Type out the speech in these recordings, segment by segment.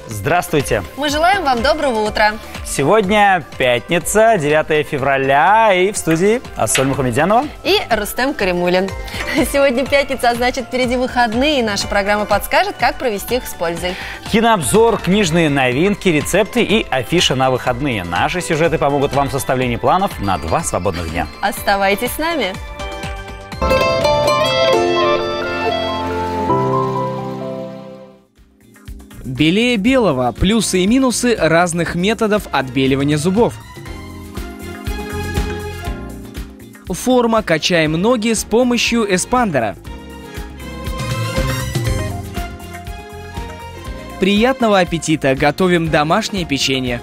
Здравствуйте! Мы желаем вам доброго утра! Сегодня пятница, 9 февраля, и в студии Ассоль Мухамедянова и Рустем Каримулин. Сегодня пятница, а значит, впереди выходные, и наша программа подскажет, как провести их с пользой. Кинообзор, книжные новинки, рецепты и афиша на выходные. Наши сюжеты помогут вам в составлении планов на 2 свободных дня. Оставайтесь с нами! Белее белого. Плюсы и минусы разных методов отбеливания зубов. Форма. Качаем ноги с помощью эспандера. Приятного аппетита! Готовим домашнее печенье.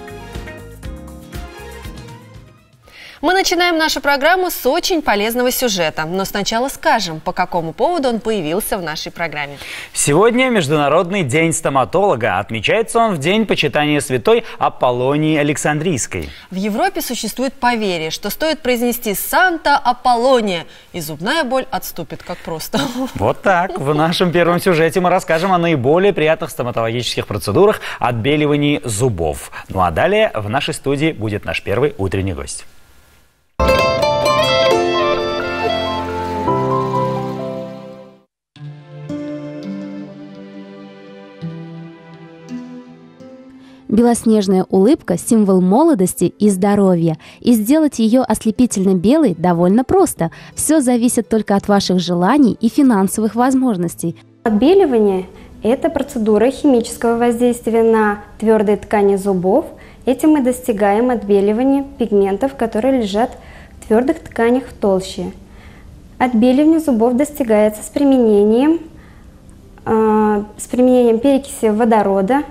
Мы начинаем нашу программу с очень полезного сюжета. Но сначала скажем, по какому поводу он появился в нашей программе. Сегодня Международный день стоматолога. Отмечается он в день почитания святой Аполлонии Александрийской. В Европе существует поверье, что стоит произнести «Санта Аполлония», и зубная боль отступит, как просто. Вот так. В нашем первом сюжете мы расскажем о наиболее приятных стоматологических процедурах отбеливания зубов. Ну а далее в нашей студии будет наш первый утренний гость. Белоснежная улыбка – символ молодости и здоровья. И сделать ее ослепительно белой довольно просто. Все зависит только от ваших желаний и финансовых возможностей. Отбеливание – это процедура химического воздействия на твердые ткани зубов. Этим мы достигаем отбеливания пигментов, которые лежат в твердых тканях в толще. Отбеливание зубов достигается с применением перекиси водорода,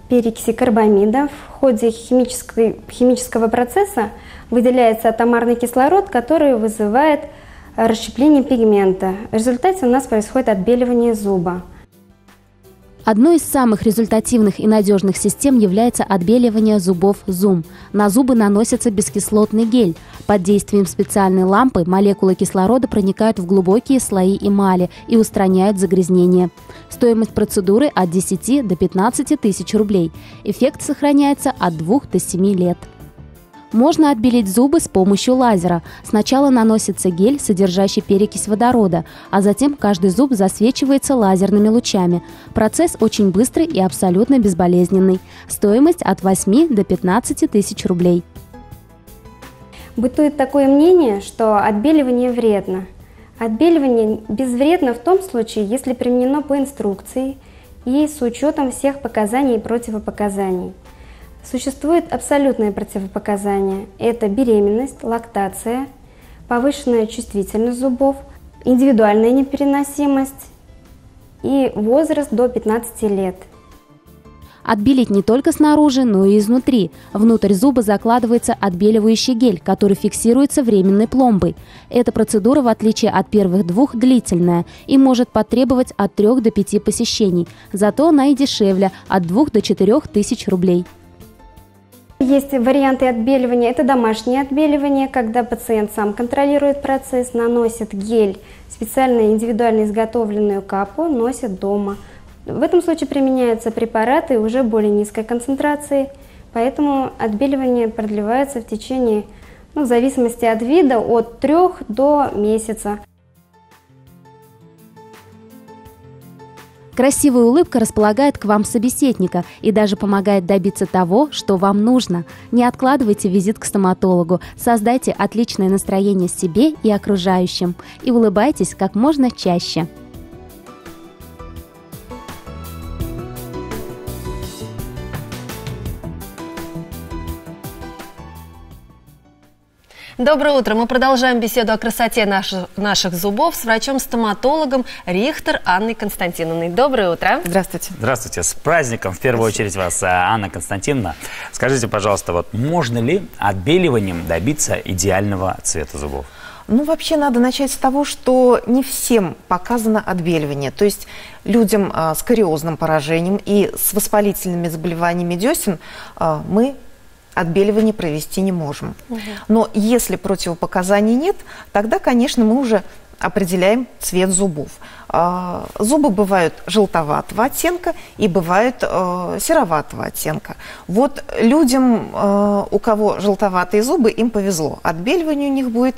перекиси карбамида. В ходе химического процесса выделяется атомарный кислород, который вызывает расщепление пигмента. В результате у нас происходит отбеливание зуба. Одной из самых результативных и надежных систем является отбеливание зубов Zoom. На зубы наносится бескислотный гель. Под действием специальной лампы молекулы кислорода проникают в глубокие слои эмали и устраняют загрязнение. Стоимость процедуры от 10 до 15 тысяч рублей. Эффект сохраняется от 2 до 7 лет. Можно отбелить зубы с помощью лазера. Сначала наносится гель, содержащий перекись водорода, а затем каждый зуб засвечивается лазерными лучами. Процесс очень быстрый и абсолютно безболезненный. Стоимость от 8 до 15 тысяч рублей. Бытует такое мнение, что отбеливание вредно. Отбеливание безвредно в том случае, если применено по инструкции и с учетом всех показаний и противопоказаний. Существуют абсолютные противопоказания. Это беременность, лактация, повышенная чувствительность зубов, индивидуальная непереносимость и возраст до 15 лет. Отбелить не только снаружи, но и изнутри. Внутрь зуба закладывается отбеливающий гель, который фиксируется временной пломбой. Эта процедура, в отличие от первых двух, длительная и может потребовать от 3 до 5 посещений. Зато она и дешевле – от 2 до 4 тысяч рублей. Есть варианты отбеливания. Это домашнее отбеливание, когда пациент сам контролирует процесс, наносит гель, специально индивидуально изготовленную капу, носит дома. В этом случае применяются препараты уже более низкой концентрации, поэтому отбеливание продлевается в течение, в зависимости от вида, от 3 до месяца. Красивая улыбка располагает к вам собеседника и даже помогает добиться того, что вам нужно. Не откладывайте визит к стоматологу, создайте отличное настроение себе и окружающим и улыбайтесь как можно чаще. Доброе утро! Мы продолжаем беседу о красоте наших зубов с врачом-стоматологом Рихтер Анной Константиновной. Доброе утро! Здравствуйте! Здравствуйте! С праздником, в первую очередь, вас, Анна Константиновна. Скажите, пожалуйста, можно ли отбеливанием добиться идеального цвета зубов? Ну, вообще надо начать с того, что не всем показано отбеливание. То есть людям с кариозным поражением и с воспалительными заболеваниями десен мы отбеливание провести не можем. Но если противопоказаний нет, тогда, конечно, мы уже определяем цвет зубов. Зубы бывают желтоватого оттенка и бывают сероватого оттенка. Вот людям, у кого желтоватые зубы, им повезло. Отбеливание у них будет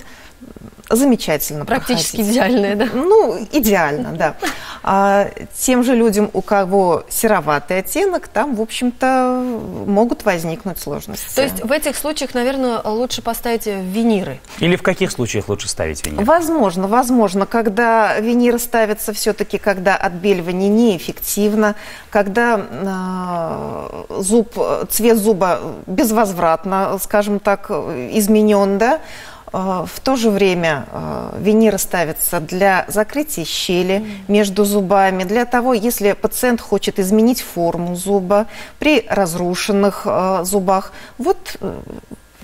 замечательно Практически проходить. идеальное, да? Ну, идеально, да. А тем же людям, у кого сероватый оттенок, там, в общем-то, могут возникнуть сложности. То есть в этих случаях, наверное, лучше поставить виниры? Или в каких случаях лучше ставить винир? Возможно, когда виниры ставятся все-таки, когда отбеливание неэффективно, когда цвет зуба безвозвратно, скажем так, изменен, да. В то же время виниры ставятся для закрытия щели между зубами, для того, если пациент хочет изменить форму зуба при разрушенных зубах. Вот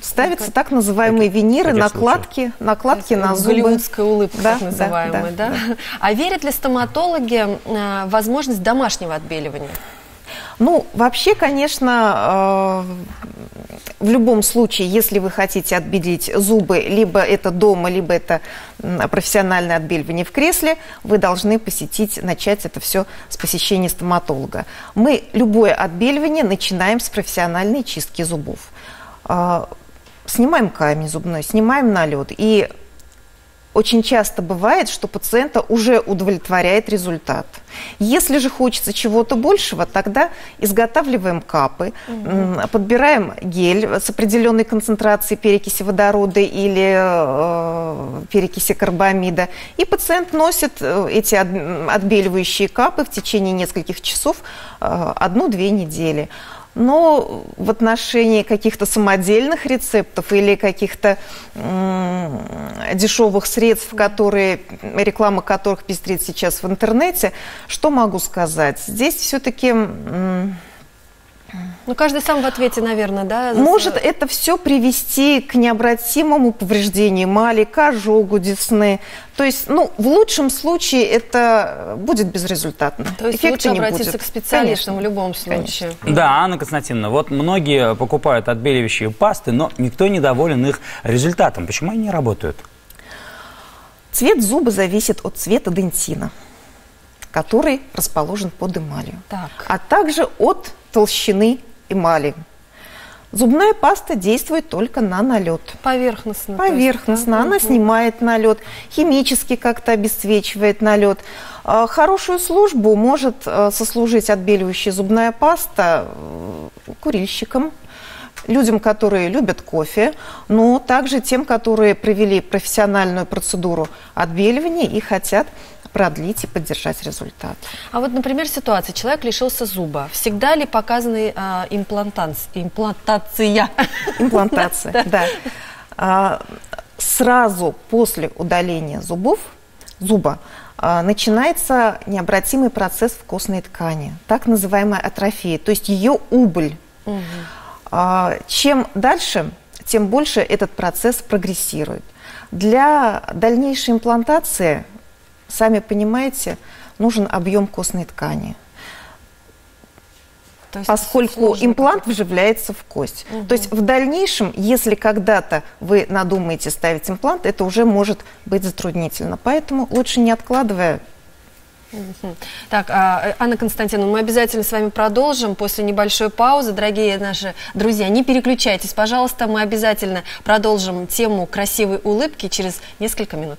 ставятся так называемые виниры, накладки на зубы. Голливудская улыбка, да, так называемая, да? А верят ли стоматологи в возможность домашнего отбеливания? Ну, вообще, конечно, в любом случае, если вы хотите отбелить зубы, либо это дома, либо это профессиональное отбеливание в кресле, вы должны начать это все с посещения стоматолога. Мы любое отбеливание начинаем с профессиональной чистки зубов. Снимаем камень зубной, снимаем налет. И очень часто бывает, что пациента уже удовлетворяет результат. Если же хочется чего-то большего, тогда изготавливаем капы, подбираем гель с определенной концентрацией перекиси водорода или перекиси карбамида, и пациент носит эти отбеливающие капы в течение нескольких часов 1-2 недели. Но в отношении каких-то самодельных рецептов или каких-то дешевых средств, реклама которых пестрит сейчас в интернете, что могу сказать? Здесь все-таки... Ну, каждый сам в ответе, наверное, да? Может это все привести к необратимому повреждению эмали, к ожогу десны. То есть, ну, в лучшем случае это будет безрезультатно. То есть лучше обратиться к специалистам в любом случае. Конечно. Да, Анна Константиновна, вот многие покупают отбеливающие пасты, но никто не доволен их результатом. Почему они не работают? Цвет зуба зависит от цвета дентина, который расположен под эмалью, а также от толщины эмали. Зубная паста действует только на налет. Поверхностно. Она снимает налет, химически как-то обесцвечивает налет. Хорошую службу может сослужить отбеливающая зубная паста курильщикам, людям, которые любят кофе, но также тем, которые провели профессиональную процедуру отбеливания и хотят продлить и поддержать результат. А вот, например, ситуация. Человек лишился зуба. Всегда ли показана имплантация? Имплантация, да. Сразу после удаления зуба начинается необратимый процесс в костной ткани, так называемая атрофия, то есть ее убыль. Чем дальше, тем больше этот процесс прогрессирует. Для дальнейшей имплантации, сами понимаете, нужен объем костной ткани, поскольку имплант вживляется в кость. То есть в дальнейшем, если когда-то вы надумаете ставить имплант, это уже может быть затруднительно. Поэтому лучше не откладывая. Так, Анна Константиновна, мы обязательно с вами продолжим после небольшой паузы. Дорогие наши друзья, не переключайтесь, пожалуйста, мы обязательно продолжим тему красивой улыбки через несколько минут.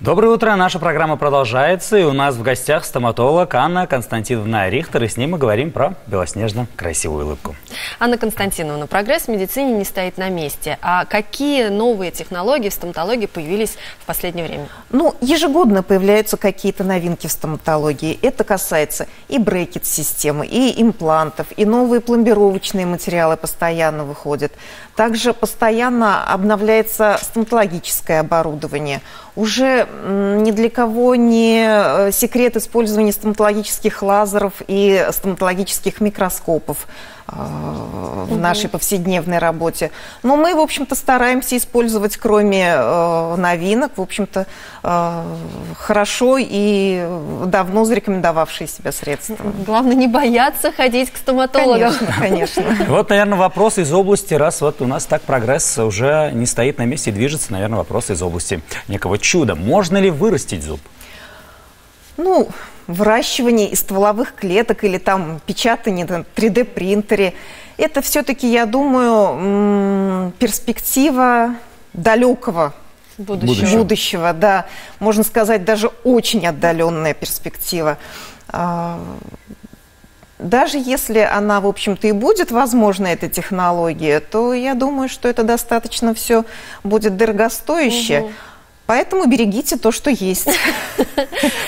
Доброе утро, наша программа продолжается, и у нас в гостях стоматолог Анна Константиновна Рихтер, и с ней мы говорим про белоснежно-красивую улыбку. Анна Константиновна, прогресс в медицине не стоит на месте. А какие новые технологии в стоматологии появились в последнее время? Ну, ежегодно появляются какие-то новинки в стоматологии. Это касается и брекет-системы, и имплантов, и новые пломбировочные материалы постоянно выходят. Также постоянно обновляется стоматологическое оборудование. Уже ни для кого не секрет использования стоматологических лазеров и стоматологических микроскопов. в нашей повседневной работе. Но мы, в общем-то, стараемся использовать, кроме новинок, в общем-то, хорошо и давно зарекомендовавшие себя средства. Главное не бояться ходить к стоматологам. Конечно, конечно. Вот, наверное, вопрос из области, раз вот у нас так прогресс уже не стоит на месте и движется, наверное, вопрос из области некого чуда. Можно ли вырастить зуб? Ну, выращивание из стволовых клеток или там печатание на 3D-принтере, это все-таки, я думаю, перспектива далекого будущего, да, можно сказать, даже очень отдаленная перспектива. Даже если она, в общем-то, и будет возможна, эта технология, то я думаю, что это достаточно все будет дорогостоящее. Поэтому берегите то, что есть.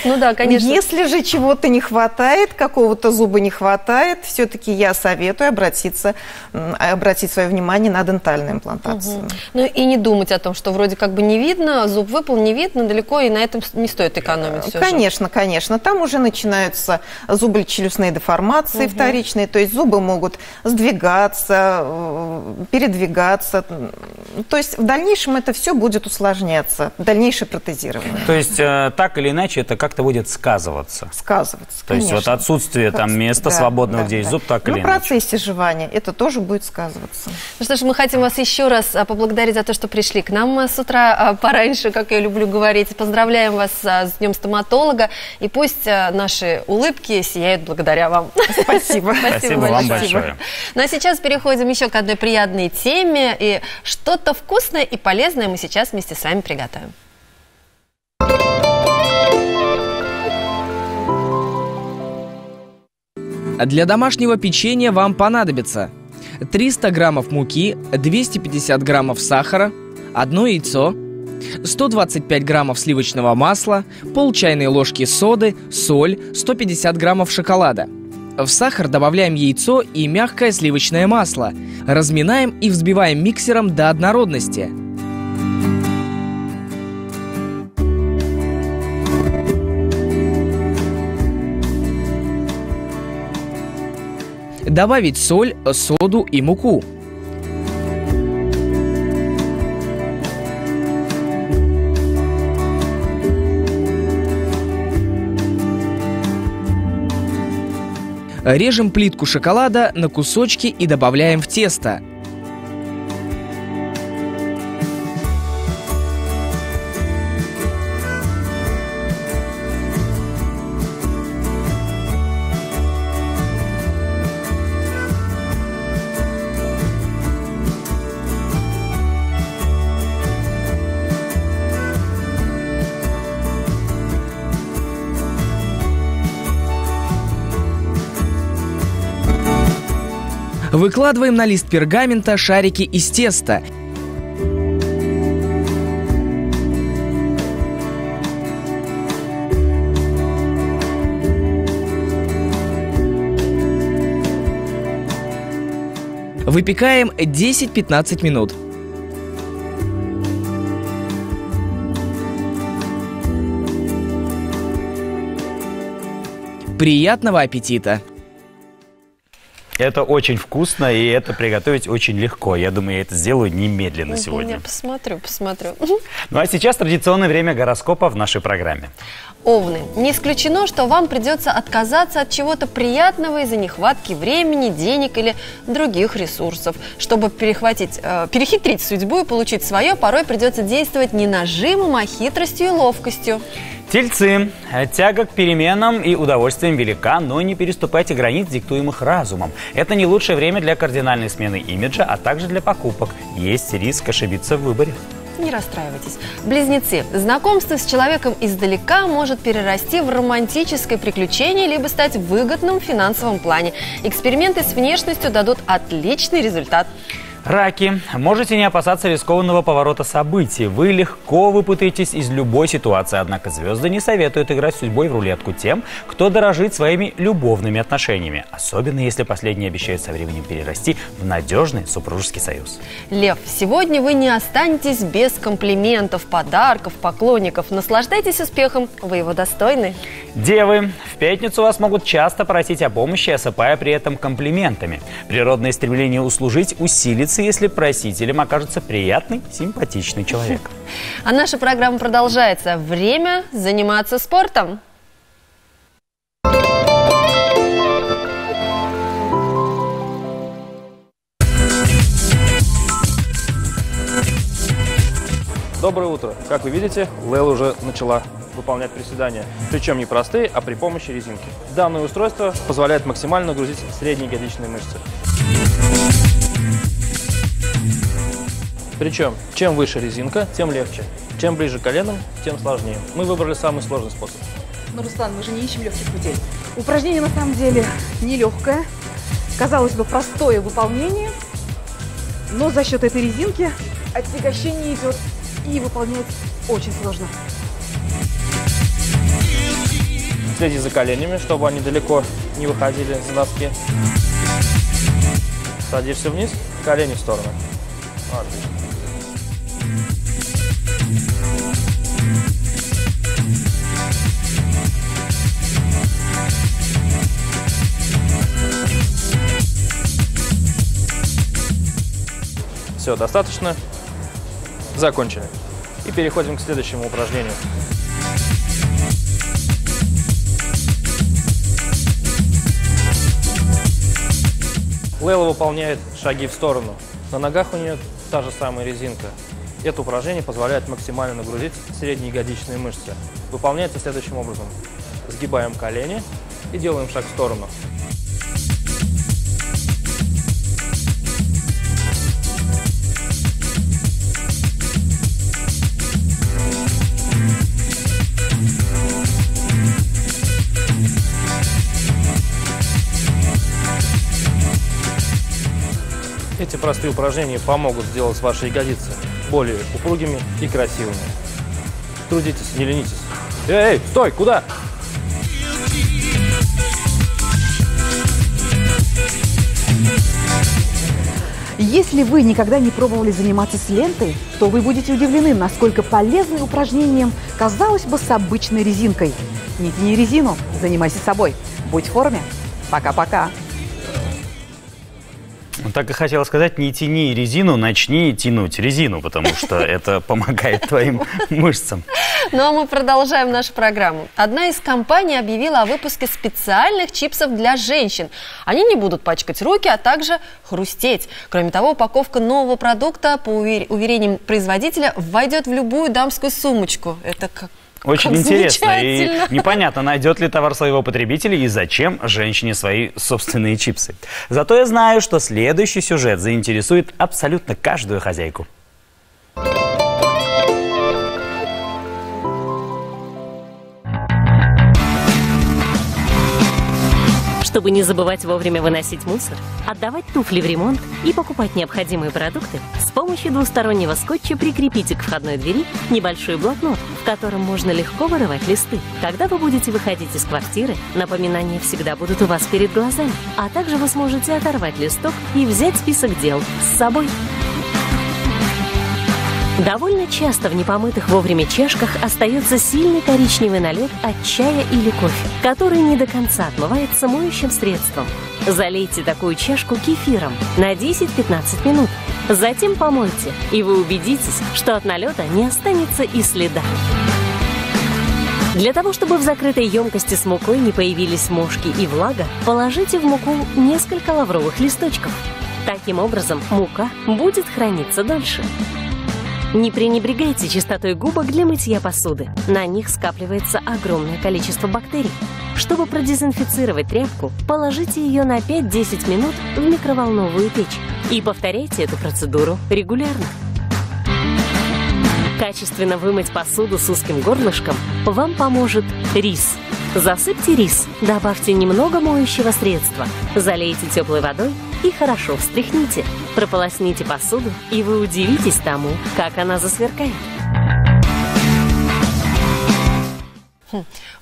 Ну да, конечно. Если же чего-то не хватает, какого-то зуба не хватает, все-таки я советую обратить свое внимание на дентальную имплантацию. Ну и не думать о том, что вроде как бы не видно, зуб выпал, не видно, далеко, и на этом не стоит экономить. Конечно, конечно. Там уже начинаются зубочелюстные деформации вторичные, то есть зубы могут сдвигаться, передвигаться. То есть в дальнейшем это все будет усложняться. Дальнейшее протезирование. То есть так или иначе это как-то будет сказываться? Сказываться, То есть вот отсутствие там места свободного, где есть зуб, так или иначе? В процессе жевания это тоже будет сказываться. Ну что ж, мы хотим вас еще раз поблагодарить за то, что пришли к нам с утра пораньше, как я люблю говорить. Поздравляем вас с Днем стоматолога, и пусть наши улыбки сияют благодаря вам. Спасибо. Спасибо вам большое. Ну а сейчас переходим еще к одной приятной теме, и что-то вкусное и полезное мы сейчас вместе с вами приготовим. Для домашнего печенья вам понадобится 300 граммов муки, 250 граммов сахара, 1 яйцо, 125 граммов сливочного масла, пол чайной ложки соды, соль, 150 граммов шоколада. В сахар добавляем яйцо и мягкое сливочное масло. Разминаем и взбиваем миксером до однородности. Добавить соль, соду и муку. Режем плитку шоколада на кусочки и добавляем в тесто. Выкладываем на лист пергамента шарики из теста. Выпекаем 10-15 минут. Приятного аппетита! Это очень вкусно, и это приготовить очень легко. Я думаю, я это сделаю немедленно сегодня. Я посмотрю. Ну а сейчас традиционное время гороскопа в нашей программе. Овны. Не исключено, что вам придется отказаться от чего-то приятного из-за нехватки времени, денег или других ресурсов. Чтобы перехитрить судьбу и получить свое, порой придется действовать не нажимом, а хитростью и ловкостью. Тельцы. Тяга к переменам и удовольствием велика, но не переступайте границ, диктуемых разумом. Это не лучшее время для кардинальной смены имиджа, а также для покупок. Есть риск ошибиться в выборе. Не расстраивайтесь. Близнецы. Знакомство с человеком издалека может перерасти в романтическое приключение, либо стать выгодным в финансовом плане. Эксперименты с внешностью дадут отличный результат. Раки. Можете не опасаться рискованного поворота событий. Вы легко выпутаетесь из любой ситуации, однако звезды не советуют играть судьбой в рулетку тем, кто дорожит своими любовными отношениями. Особенно, если последние обещают со временем перерасти в надежный супружеский союз. Лев. Сегодня вы не останетесь без комплиментов, подарков, поклонников. Наслаждайтесь успехом, вы его достойны. Девы, в пятницу вас могут часто просить о помощи, осыпая при этом комплиментами. Природное стремление услужить усилится, если просителем окажется приятный, симпатичный человек. А наша программа продолжается. Время заниматься спортом. Доброе утро. Как вы видите, Лейла уже начала выполнять приседания. Причем не простые, а при помощи резинки. Данное устройство позволяет максимально нагрузить средние ягодичные мышцы. Причем, чем выше резинка, тем легче. Чем ближе к коленам, тем сложнее. Мы выбрали самый сложный способ. Но, Руслан, мы же не ищем легких путей. Упражнение на самом деле нелегкое. Казалось бы, простое выполнение, но за счет этой резинки отягощение идет и выполнять очень сложно. Следи за коленями, чтобы они далеко не выходили за носки. Садишься вниз, колени в сторону. Отлично. Все, достаточно. Закончили. И переходим к следующему упражнению. Лейла выполняет шаги в сторону. На ногах у нее та же самая резинка. Это упражнение позволяет максимально нагрузить средние ягодичные мышцы. Выполняется следующим образом. Сгибаем колени и делаем шаг в сторону. Эти простые упражнения помогут сделать ваши ягодицы более упругими и красивыми. Трудитесь, не ленитесь. Эй, стой, куда? Если вы никогда не пробовали заниматься с лентой, то вы будете удивлены, насколько полезны упражнением, казалось бы, с обычной резинкой. Не тяни резину, занимайся собой. Будь в форме. Пока-пока. Так и хотела сказать, не тяни резину, начни тянуть резину, потому что это помогает твоим мышцам. Ну а мы продолжаем нашу программу. Одна из компаний объявила о выпуске специальных чипсов для женщин. Они не будут пачкать руки, а также хрустеть. Кроме того, упаковка нового продукта, по уверениям производителя, войдет в любую дамскую сумочку. Это как... Очень интересно. И непонятно, найдет ли товар своего потребителя и зачем женщине свои собственные чипсы. Зато я знаю, что следующий сюжет заинтересует абсолютно каждую хозяйку. Чтобы не забывать вовремя выносить мусор, отдавать туфли в ремонт и покупать необходимые продукты, с помощью двустороннего скотча прикрепите к входной двери небольшой блокнот, в котором можно легко вырывать листы. Когда вы будете выходить из квартиры, напоминания всегда будут у вас перед глазами, а также вы сможете оторвать листок и взять список дел с собой. Довольно часто в непомытых вовремя чашках остается сильный коричневый налет от чая или кофе, который не до конца отмывается моющим средством. Залейте такую чашку кефиром на 10-15 минут. Затем помойте, и вы убедитесь, что от налета не останется и следа. Для того, чтобы в закрытой емкости с мукой не появились мошки и влага, положите в муку несколько лавровых листочков. Таким образом, мука будет храниться дольше. Не пренебрегайте чистотой губок для мытья посуды. На них скапливается огромное количество бактерий. Чтобы продезинфицировать тряпку, положите ее на 5-10 минут в микроволновую печь и повторяйте эту процедуру регулярно. Качественно вымыть посуду с узким горлышком вам поможет рис. Засыпьте рис, добавьте немного моющего средства, залейте теплой водой и хорошо встряхните. Прополосните посуду, и вы удивитесь тому, как она засверкает.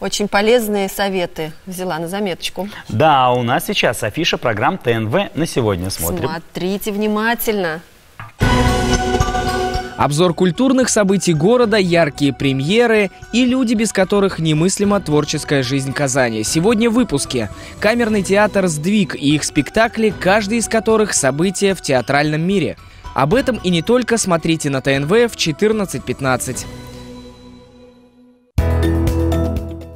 Очень полезные советы взяла на заметочку. Да, у нас сейчас афиша программ ТНВ на сегодня. Смотрим. Смотрите внимательно. Обзор культурных событий города, яркие премьеры и люди, без которых немыслима творческая жизнь Казани. Сегодня в выпуске. Камерный театр «Сдвиг» и их спектакли, каждый из которых события в театральном мире. Об этом и не только смотрите на ТНВ в 14:15.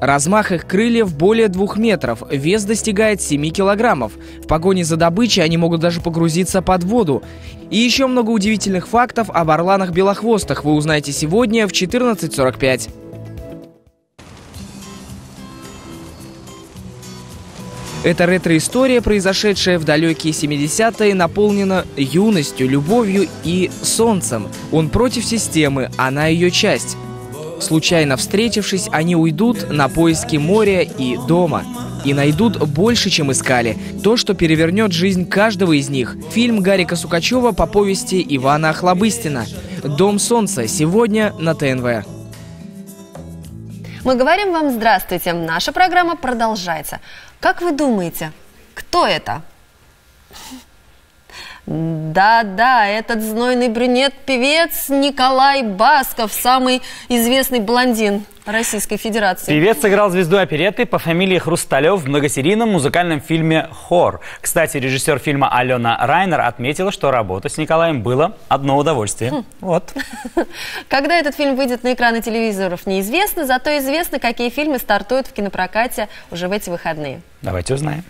Размах их крыльев более 2 метров, вес достигает 7 килограммов. В погоне за добычей они могут даже погрузиться под воду. И еще много удивительных фактов об орланах-белохвостах вы узнаете сегодня в 14:45. Эта ретро-история, произошедшая в далекие 70-е, наполнена юностью, любовью и солнцем. Он против системы, она ее часть. Случайно встретившись, они уйдут на поиски моря и дома. И найдут больше, чем искали. То, что перевернет жизнь каждого из них. Фильм Гарика Сукачева по повести Ивана Охлобыстина. «Дом солнца» сегодня на ТНВ. Мы говорим вам здравствуйте. Наша программа продолжается. Как вы думаете, кто это? Да, этот знойный брюнет-певец Николай Басков, самый известный блондин Российской Федерации. Певец сыграл звезду оперетты по фамилии Хрусталев в многосерийном музыкальном фильме «Хор». Кстати, режиссер фильма Алена Райнер отметила, что работа с Николаем было одно удовольствие. Вот. Когда этот фильм выйдет на экраны телевизоров, неизвестно, зато известно, какие фильмы стартуют в кинопрокате уже в эти выходные. Давайте узнаем.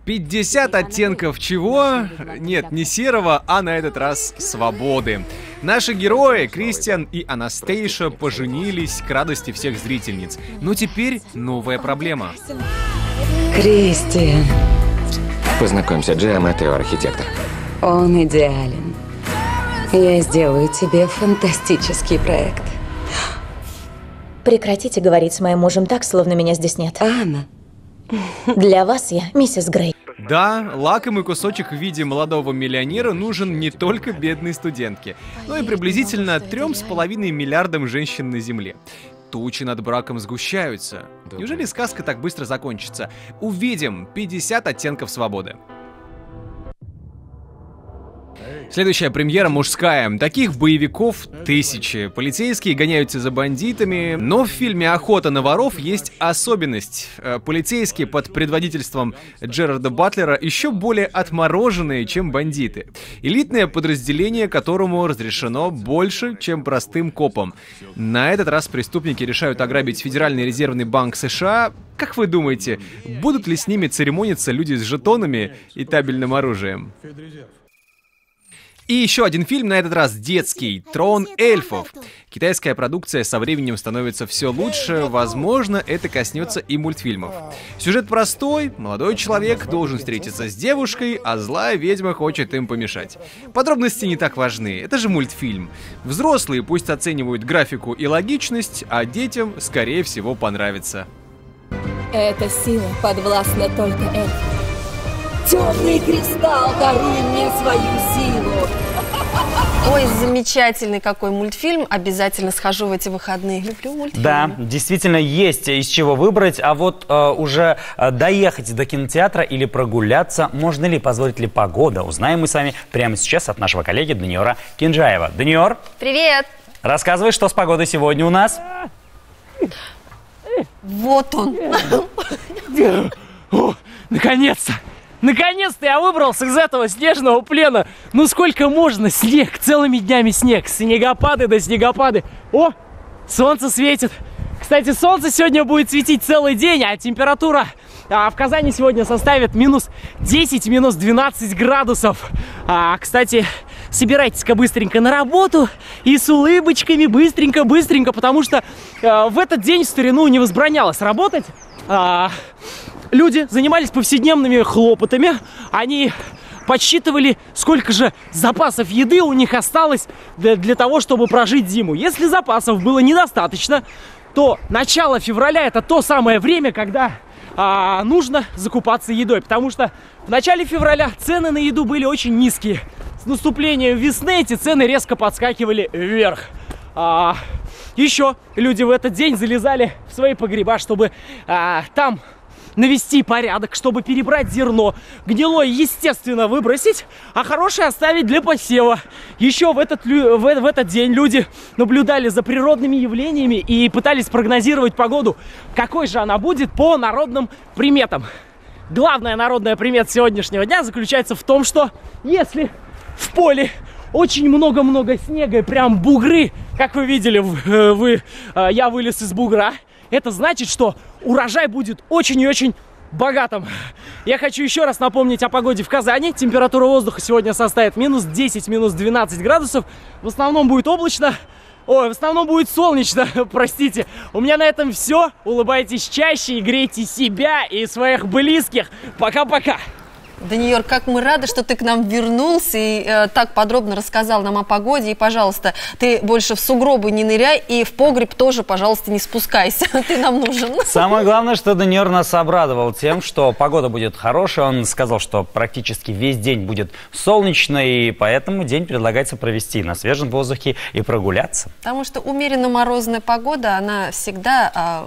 «50 оттенков чего? Нет, не серого, а на этот раз свободы». Наши герои, Кристиан и Анастейша, поженились к радости всех зрительниц. Но теперь новая проблема. Кристиан. Познакомься, Джиа архитектор. Он идеален. Я сделаю тебе фантастический проект. Прекратите говорить с моим мужем так, словно меня здесь нет. Анна. Для вас я миссис Грей. Да, лакомый кусочек в виде молодого миллионера нужен не только бедной студентке, но и приблизительно 3,5 миллиардам женщин на Земле. Тучи над браком сгущаются. Неужели сказка так быстро закончится? Увидим 50 оттенков свободы. Следующая премьера мужская. Таких боевиков тысячи. Полицейские гоняются за бандитами, но в фильме «Охота на воров» есть особенность. Полицейские под предводительством Джерарда Батлера еще более отмороженные, чем бандиты. Элитное подразделение, которому разрешено больше, чем простым копам. На этот раз преступники решают ограбить Федеральный резервный банк США. Как вы думаете, будут ли с ними церемониться люди с жетонами и табельным оружием? И еще один фильм, на этот раз детский, «Трон эльфов». Китайская продукция со временем становится все лучше, возможно, это коснется и мультфильмов. Сюжет простой, молодой человек должен встретиться с девушкой, а злая ведьма хочет им помешать. Подробности не так важны, это же мультфильм. Взрослые пусть оценивают графику и логичность, а детям, скорее всего, понравится. Эта сила подвластна только эльфам. Темный кристалл, даруй мне свою силу. Ой, замечательный какой мультфильм. Обязательно схожу в эти выходные. Люблю мультфильмы. Да, действительно есть из чего выбрать. А вот уже доехать до кинотеатра или прогуляться, можно ли, позволит ли погода, узнаем мы с вами прямо сейчас от нашего коллеги Даниора Кинджаева. Даниор. Привет. Рассказывай, что с погодой сегодня у нас. Вот он. Наконец-то! Наконец-то я выбрался из этого снежного плена. Ну сколько можно? Снег, целыми днями снег. Снегопады да снегопады. О, солнце светит. Кстати, солнце сегодня будет светить целый день, а температура в Казани сегодня составит минус 10, минус 12 градусов. Кстати, собирайтесь-ка быстренько на работу и с улыбочками быстренько, потому что в этот день в старину не возбранялось работать. Люди занимались повседневными хлопотами, они подсчитывали, сколько же запасов еды у них осталось для того, чтобы прожить зиму. Если запасов было недостаточно, то начало февраля – это то самое время, когда нужно закупаться едой, потому что в начале февраля цены на еду были очень низкие. С наступлением весны эти цены резко подскакивали вверх. Еще люди в этот день залезали в свои погреба, чтобы там навести порядок, чтобы перебрать зерно. Гнилое, естественно, выбросить, а хорошее оставить для посева. Еще в этот день люди наблюдали за природными явлениями и пытались прогнозировать погоду, какой же она будет по народным приметам. Главная народная примета сегодняшнего дня заключается в том, что если в поле очень много-много снега и прям бугры, как вы видели, я вылез из бугра, это значит, что урожай будет очень и очень богатым. Я хочу еще раз напомнить о погоде в Казани. Температура воздуха сегодня составит минус 10, минус 12 градусов. В основном будет облачно. Ой, в основном будет солнечно, простите. У меня на этом все. Улыбайтесь чаще и грейте себя и своих близких. Пока-пока. Даниил, как мы рады, что ты к нам вернулся и так подробно рассказал нам о погоде. И, пожалуйста, ты больше в сугробы не ныряй и в погреб тоже, пожалуйста, не спускайся. Ты нам нужен. Самое главное, что Даниил нас обрадовал тем, что погода будет хорошая. Он сказал, что практически весь день будет солнечно, и поэтому день предлагается провести на свежем воздухе и прогуляться. Потому что умеренно морозная погода, она всегда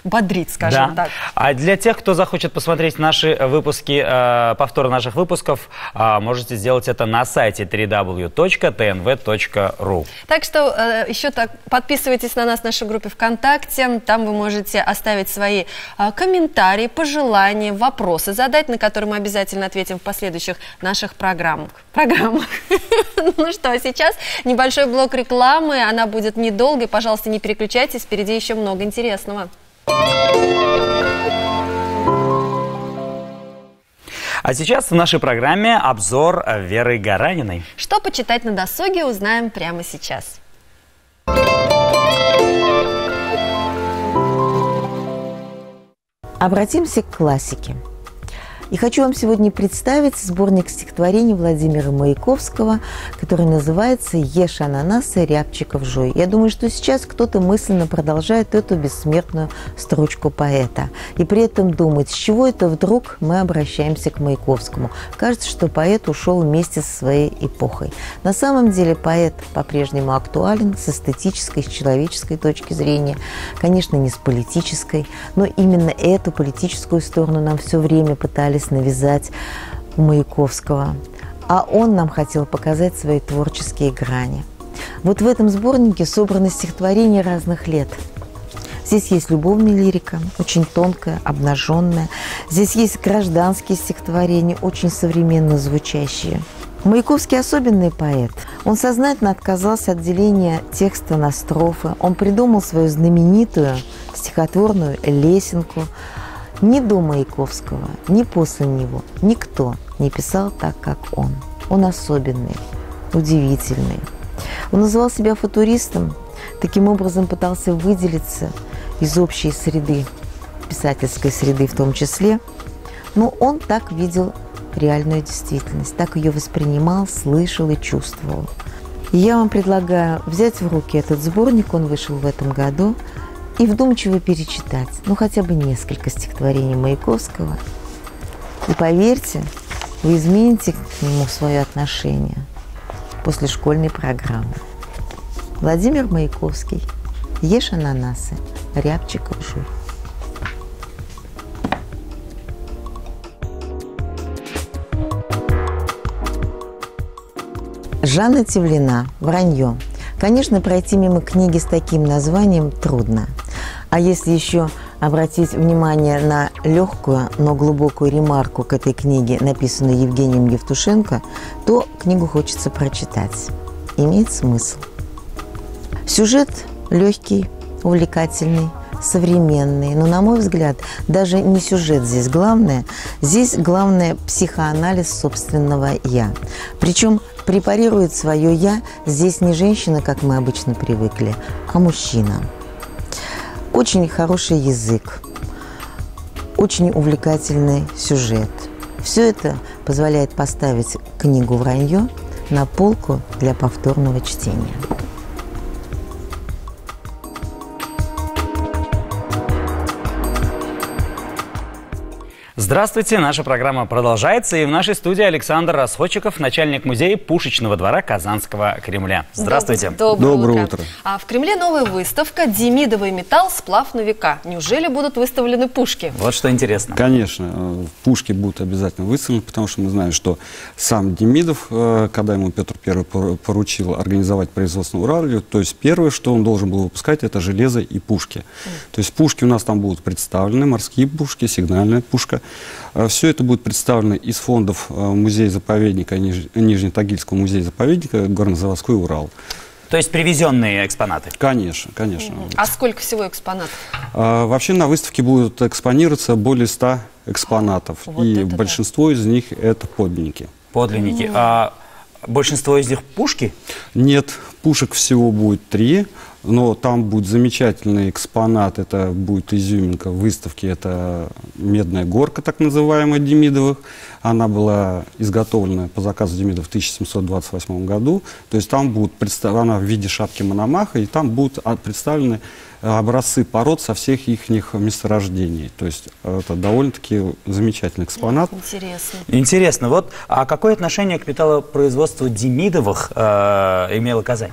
бодрит, скажем так. А для тех, кто захочет посмотреть наши выпуски, повторы наших выпусков, можете сделать это на сайте www.tnv.ru. Так что еще так подписывайтесь на нас в нашей группе ВКонтакте. Там вы можете оставить свои комментарии, пожелания, вопросы задать, на которые мы обязательно ответим в последующих наших программах. Ну что, а сейчас небольшой блок рекламы. Она будет недолгой. Пожалуйста, не переключайтесь. Впереди еще много интересного. А сейчас в нашей программе обзор Веры Гараниной. Что почитать на досуге, узнаем прямо сейчас. Обратимся к классике. И хочу вам сегодня представить сборник стихотворений Владимира Маяковского, который называется «Ешь ананасы, рябчиков жуй». Я думаю, что сейчас кто-то мысленно продолжает эту бессмертную строчку поэта. И при этом думает, с чего это вдруг мы обращаемся к Маяковскому. Кажется, что поэт ушел вместе со своей эпохой. На самом деле поэт по-прежнему актуален с эстетической, с человеческой точки зрения. Конечно, не с политической, но именно эту политическую сторону нам все время пытались навязать у Маяковского. А он нам хотел показать свои творческие грани. Вот в этом сборнике собраны стихотворения разных лет. Здесь есть любовная лирика, очень тонкая, обнаженная. Здесь есть гражданские стихотворения, очень современно звучащие. Маяковский особенный поэт. Он сознательно отказался от деления текста на строфы. Он придумал свою знаменитую стихотворную лесенку. Ни до Маяковского, ни после него никто не писал так, как он. Он особенный, удивительный. Он называл себя футуристом, таким образом пытался выделиться из общей среды, писательской среды в том числе. Но он так видел реальную действительность, так ее воспринимал, слышал и чувствовал. И я вам предлагаю взять в руки этот сборник, он вышел в этом году, и вдумчиво перечитать, хотя бы несколько стихотворений Маяковского. И поверьте, вы измените к нему свое отношение после школьной программы. Владимир Маяковский. Ешь ананасы, рябчиков жуй. Жанна Тевлина. Вранье. Конечно, пройти мимо книги с таким названием трудно. А если еще обратить внимание на легкую, но глубокую ремарку к этой книге, написанную Евгением Евтушенко, то книгу хочется прочитать. Имеет смысл. Сюжет легкий, увлекательный, современный. Но, на мой взгляд, даже не сюжет здесь главное. Здесь главное психоанализ собственного «я». Причем препарирует свое «я» здесь не женщина, как мы обычно привыкли, а мужчина. Очень хороший язык, очень увлекательный сюжет. Все это позволяет поставить книгу «Вранье» на полку для повторного чтения. Здравствуйте, наша программа продолжается, и в нашей студии Александр Расходчиков, начальник музея Пушечного двора Казанского Кремля. Здравствуйте. Доброе утро. А в Кремле новая выставка «Демидовый металл. Сплав на века». Неужели будут выставлены пушки? Вот что интересно. Конечно, пушки будут обязательно выставлены, потому что мы знаем, что сам Демидов, когда ему Петр I поручил организовать производство на Урале, то есть первое, что он должен был выпускать, это железо и пушки. То есть пушки у нас там будут представлены, морские пушки, сигнальная пушка. Все это будет представлено из фондов музея-заповедника, Нижнетагильского музея-заповедника, горнозаводской Урал. То есть привезенные экспонаты? Конечно, конечно. А сколько всего экспонатов? Вообще на выставке будут экспонироваться более 100 экспонатов. Вот и большинство из них это подлинники. Подлинники. А большинство из них пушки? Нет, пушек всего будет 3. Но там будет замечательный экспонат, это будет изюминка выставки, это медная горка, так называемая, Демидовых. Она была изготовлена по заказу Демидов в 1728 году. То есть там будет она в виде шапки Мономаха, и там будут представлены образцы пород со всех их месторождений. То есть это довольно-таки замечательный экспонат. Интересно. Интересно. Вот, а какое отношение к металлопроизводству Демидовых имела Казань?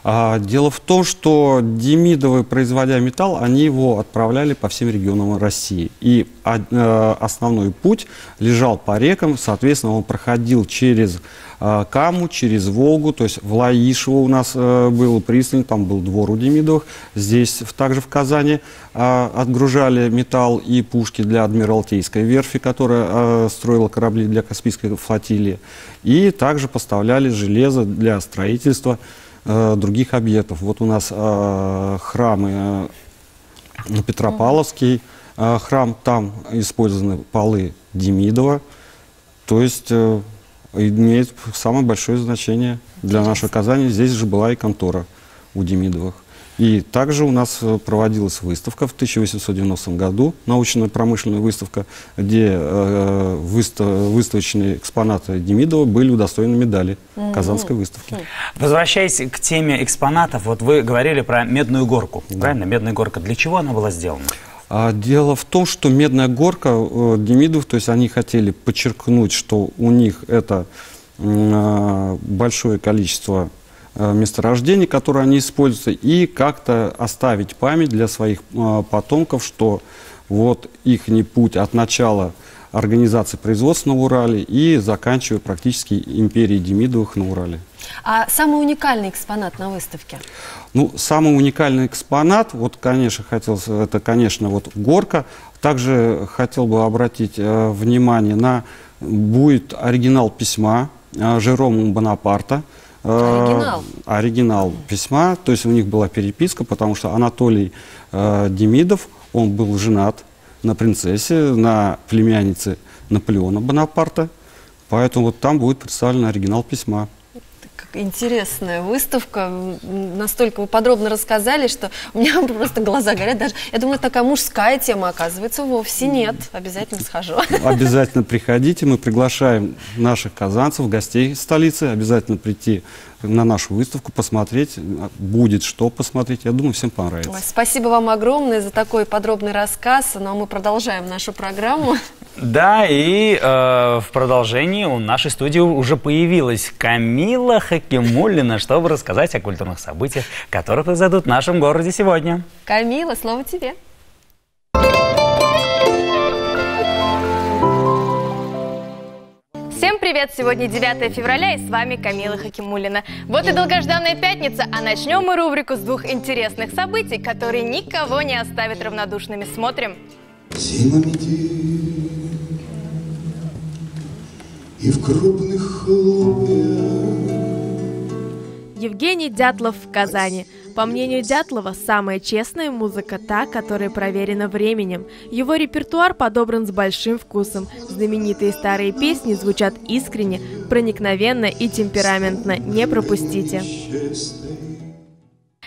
Дело в том, что Демидовы, производя металл, они его отправляли по всем регионам России. И основной путь лежал по рекам, соответственно, он проходил через Каму, через Волгу, то есть в Лаишево у нас был пристань, там был двор у Демидовых. Здесь также в Казани отгружали металл и пушки для Адмиралтейской верфи, которая строила корабли для Каспийской флотилии. И также поставляли железо для строительства других объектов. Вот у нас храмы, Петропавловский храм, там использованы полы Демидова, то есть имеет самое большое значение для нашей Казани. Здесь же была и контора у Демидовых. И также у нас проводилась выставка в 1890 году, научно-промышленная выставка, где выставочные экспонаты Демидова были удостоены медали Казанской выставки. Возвращаясь к теме экспонатов, вот вы говорили про медную горку, правильно? Медная горка. Для чего она была сделана? Дело в том, что медная горка Демидов, то есть они хотели подчеркнуть, что у них это большое количество месторождений, которые они используются, и как-то оставить память для своих потомков, что вот их путь от начала организации производства на Урале и заканчивая практически империей Демидовых на Урале. А самый уникальный экспонат на выставке? Ну, самый уникальный экспонат, вот, конечно, это, конечно, вот горка. Также хотел бы обратить внимание на будет оригинал письма Жерома Бонапарта. Оригинал письма, то есть у них была переписка, потому что Анатолий Демидов, он был женат на принцессе, на племяннице Наполеона Бонапарта, поэтому вот там будет представлен оригинал письма. Интересная выставка, настолько вы подробно рассказали, что у меня просто глаза горят. Даже, я думаю, такая мужская тема, оказывается, вовсе нет. Обязательно схожу. Обязательно приходите, мы приглашаем наших казанцев, гостей столицы, обязательно прийти на нашу выставку, посмотреть, будет что посмотреть. Я думаю, всем понравится. Ой, спасибо вам огромное за такой подробный рассказ. Ну а мы продолжаем нашу программу. Да, и в продолжении у нашей студии уже появилась Камила Хакимуллина, чтобы рассказать о культурных событиях, которые произойдут в нашем городе сегодня. Камила, слово тебе. Всем привет! Сегодня 9 февраля, и с вами Камила Хакимуллина. Вот и долгожданная пятница, а начнем мы рубрику с двух интересных событий, которые никого не оставят равнодушными. Смотрим. Зима метель, и в крупных хлопьях. Евгений Дятлов в Казани. По мнению Дятлова, самая честная музыка та, которая проверена временем. Его репертуар подобран с большим вкусом. Знаменитые старые песни звучат искренне, проникновенно и темпераментно. Не пропустите.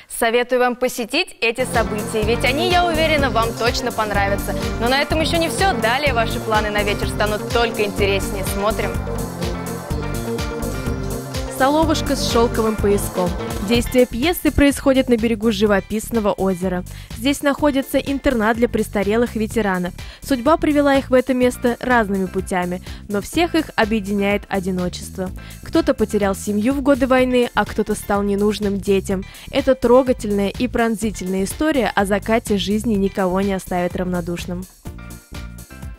Советую вам посетить эти события, ведь они, я уверена, вам точно понравятся. Но на этом еще не все. Далее ваши планы на вечер станут только интереснее. Смотрим. Соловушка с шелковым пояском. Действие пьесы происходит на берегу живописного озера. Здесь находится интернат для престарелых ветеранов. Судьба привела их в это место разными путями, но всех их объединяет одиночество. Кто-то потерял семью в годы войны, а кто-то стал ненужным детям. Это трогательная и пронзительная история о закате жизни никого не оставит равнодушным.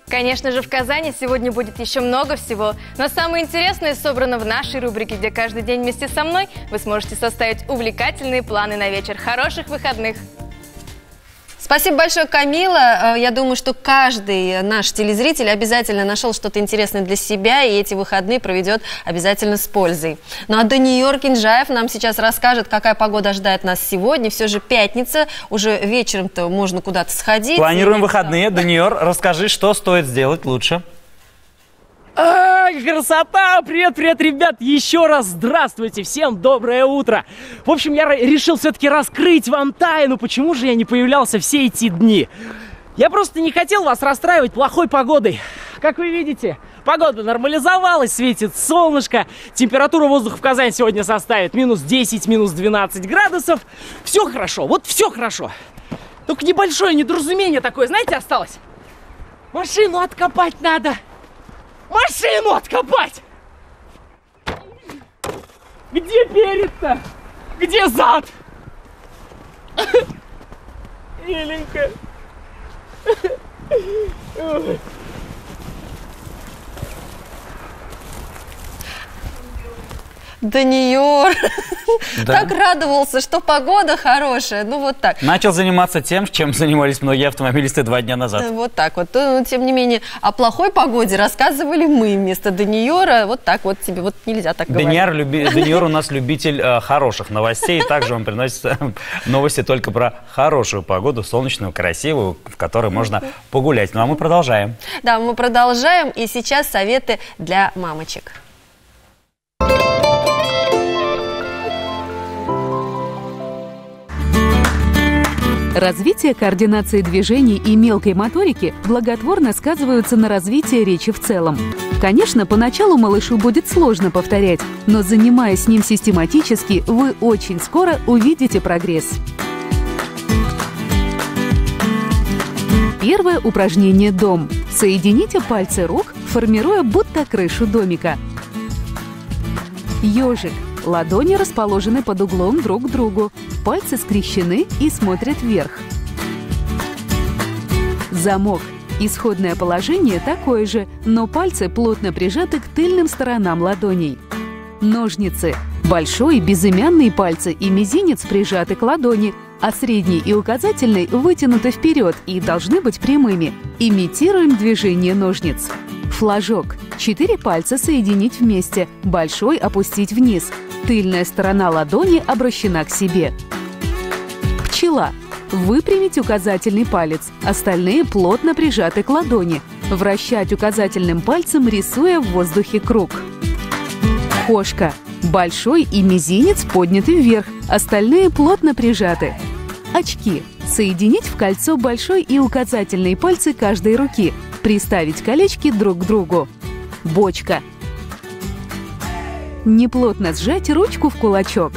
Конечно же, в Казани сегодня будет еще много всего, но самое интересное собрано в нашей рубрике, где каждый день вместе со мной вы сможете составить увлекательные планы на вечер. Хороших выходных! Спасибо большое, Камила. Я думаю, что каждый наш телезритель обязательно нашел что-то интересное для себя и эти выходные проведет обязательно с пользой. Ну а Даниил Кинжаев нам сейчас расскажет, какая погода ожидает нас сегодня. Все же пятница, уже вечером-то можно куда-то сходить. Планируем выходные. Даниил, расскажи, что стоит сделать лучше. Красота! Привет, ребят! Еще раз здравствуйте! Всем доброе утро! В общем, я решил все-таки раскрыть вам тайну, почему же я не появлялся все эти дни. Я просто не хотел вас расстраивать плохой погодой. Как вы видите, погода нормализовалась, светит солнышко. Температура воздуха в Казани сегодня составит минус 10, минус 12 градусов. Все хорошо, вот все хорошо. Только небольшое недоразумение такое, знаете, осталось? Машину откопать надо. Машину откопать! Где перед-то? Где зад? Еленька. Даниил, Да. так радовался, что погода хорошая. Ну вот так. Начал заниматься тем, чем занимались многие автомобилисты 2 дня назад. Вот так вот. Но, тем не менее, о плохой погоде рассказывали мы вместо Даниила. Вот так вот тебе вот нельзя так говорить. Даниил у нас любитель хороших новостей. Также он приносит новости только про хорошую погоду, солнечную, красивую, в которой можно погулять. Ну а мы продолжаем. Да, мы продолжаем. И сейчас советы для мамочек. Развитие координации движений и мелкой моторики благотворно сказываются на развитии речи в целом. Конечно, поначалу малышу будет сложно повторять, но занимаясь с ним систематически, вы очень скоро увидите прогресс. Первое упражнение «Дом». Соедините пальцы рук, формируя будто крышу домика. Ёжик. Ладони расположены под углом друг к другу. Пальцы скрещены и смотрят вверх. Замок. Исходное положение такое же, но пальцы плотно прижаты к тыльным сторонам ладоней. Ножницы. Большой безымянный пальцы и мизинец прижаты к ладони, а средний и указательный вытянуты вперед и должны быть прямыми. Имитируем движение ножниц. Флажок. 4 пальца соединить вместе, большой опустить вниз. Тыльная сторона ладони обращена к себе. Пчела. Выпрямить указательный палец, остальные плотно прижаты к ладони. Вращать указательным пальцем, рисуя в воздухе круг. Кошка. Большой и мизинец подняты вверх, остальные плотно прижаты. Очки. Соединить в кольцо большой и указательные пальцы каждой руки. Приставить колечки друг к другу. Бочка. Неплотно сжать ручку в кулачок.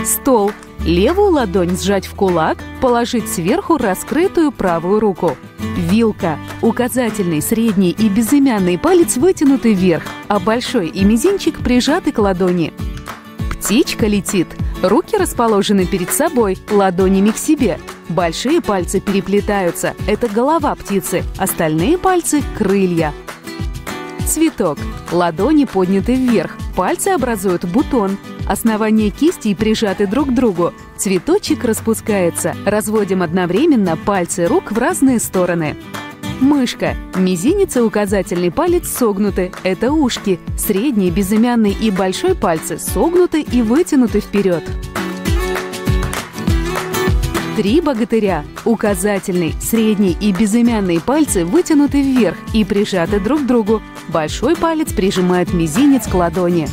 Стол. Левую ладонь сжать в кулак, положить сверху раскрытую правую руку. Вилка. Указательный, средний и безымянный палец вытянуты вверх, а большой и мизинчик прижаты к ладони. Птичка летит. Руки расположены перед собой, ладонями к себе. Большие пальцы переплетаются. Это голова птицы. Остальные пальцы – крылья. Цветок. Ладони подняты вверх. Пальцы образуют бутон. Основания кистей прижаты друг к другу. Цветочек распускается. Разводим одновременно пальцы рук в разные стороны. Мышка. Мизинец и указательный палец согнуты. Это ушки. Средний, безымянный и большой пальцы согнуты и вытянуты вперед. 3 богатыря. Указательный, средний и безымянный пальцы вытянуты вверх и прижаты друг к другу. Большой палец прижимает мизинец к ладони.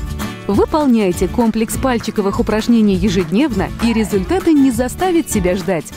Выполняйте комплекс пальчиковых упражнений ежедневно, и результаты не заставят себя ждать.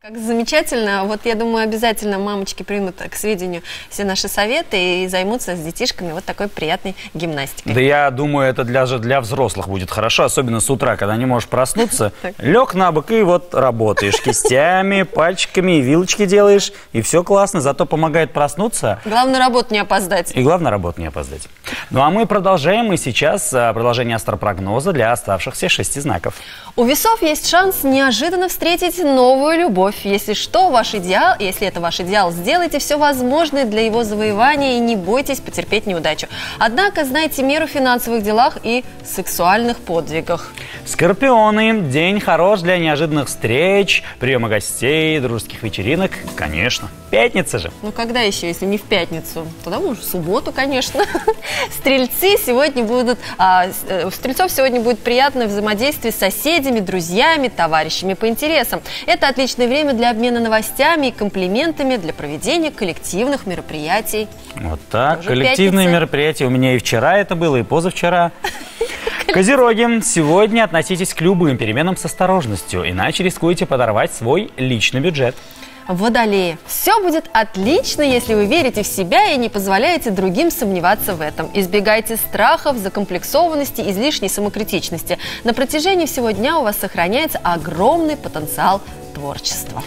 Как замечательно. Вот я думаю, обязательно мамочки примут к сведению все наши советы и займутся с детишками вот такой приятной гимнастикой. Да я думаю, это для взрослых будет хорошо, особенно с утра, когда не можешь проснуться. Лег на бок и вот работаешь кистями, пальчиками, и вилочки делаешь, и все классно, зато помогает проснуться. Главное, работу не опоздать. И главное, работу не опоздать. Ну а мы продолжаем, и сейчас продолжение астропрогноза для оставшихся 6 знаков. У весов есть шанс неожиданно встретить новую любовь. Если это ваш идеал, сделайте все возможное для его завоевания и не бойтесь потерпеть неудачу. Однако знайте меру в финансовых делах и сексуальных подвигах. Скорпионы. День хорош для неожиданных встреч, приема гостей, дружеских вечеринок. Конечно. Пятница же. Ну когда еще, если не в пятницу? Тогда уже в субботу, конечно. Стрельцы сегодня будут... У стрельцов сегодня будет приятное взаимодействие с соседями, друзьями, товарищами по интересам. Это отличное время для обмена новостями и комплиментами, для проведения коллективных мероприятий. Вот так. Уже Коллективные пятница. мероприятия у меня и вчера это было, и позавчера. Козероги, сегодня относитесь к любым переменам с осторожностью, иначе рискуете подорвать свой личный бюджет. Водолеи. Все будет отлично, если вы верите в себя и не позволяете другим сомневаться в этом. Избегайте страхов, закомплексованности, излишней самокритичности. На протяжении всего дня у вас сохраняется огромный потенциал творчества.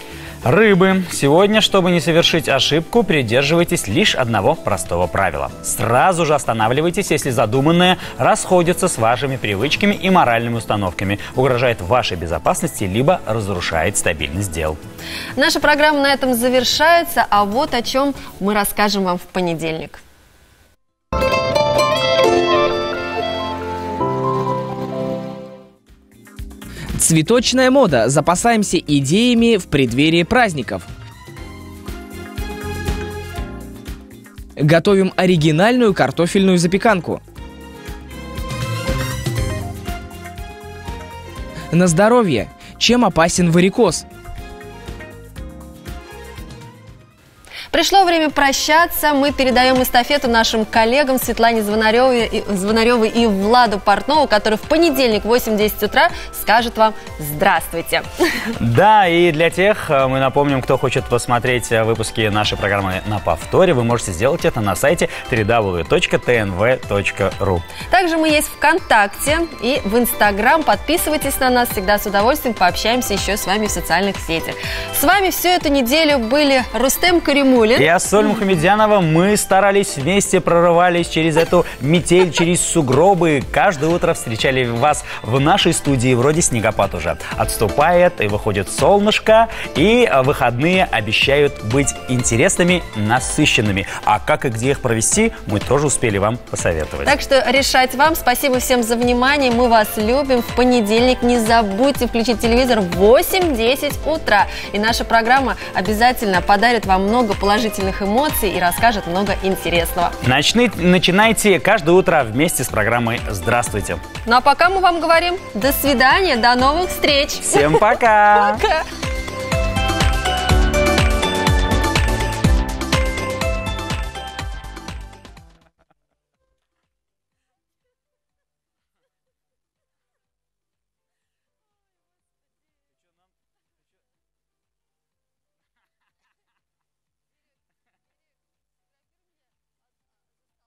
Рыбы. Сегодня, чтобы не совершить ошибку, придерживайтесь лишь одного простого правила. Сразу же останавливайтесь, если задуманное расходится с вашими привычками и моральными установками, угрожает вашей безопасности, либо разрушает стабильность дел. Наша программа на этом завершается, а вот о чем мы расскажем вам в понедельник. Цветочная мода. Запасаемся идеями в преддверии праздников. Готовим оригинальную картофельную запеканку. На здоровье. Чем опасен варикоз? Пришло время прощаться. Мы передаем эстафету нашим коллегам Светлане Звонаревой и Владу Портнову, который в понедельник в 8-10 утра скажет вам «Здравствуйте». Да, и для тех, мы напомним, кто хочет посмотреть выпуски нашей программы на повторе, вы можете сделать это на сайте www.tnv.ru. Также мы есть ВКонтакте и в Инстаграм. Подписывайтесь на нас, всегда с удовольствием пообщаемся еще с вами в социальных сетях. С вами всю эту неделю были Рустем Каримулин и Ассоль Мухамедянова. Мы старались вместе, прорывались через эту метель, через сугробы. Каждое утро встречали вас в нашей студии. Вроде снегопад уже отступает, и выходит солнышко. И выходные обещают быть интересными, насыщенными. А как и где их провести, мы тоже успели вам посоветовать. Так что решать вам. Спасибо всем за внимание. Мы вас любим. В понедельник не забудьте включить телевизор в 8-10 утра. И наша программа обязательно подарит вам много положительных эмоций и расскажет много интересного. Начинайте каждое утро вместе с программой «Здравствуйте». Ну а пока мы вам говорим до свидания, до новых встреч. Всем пока! Пока!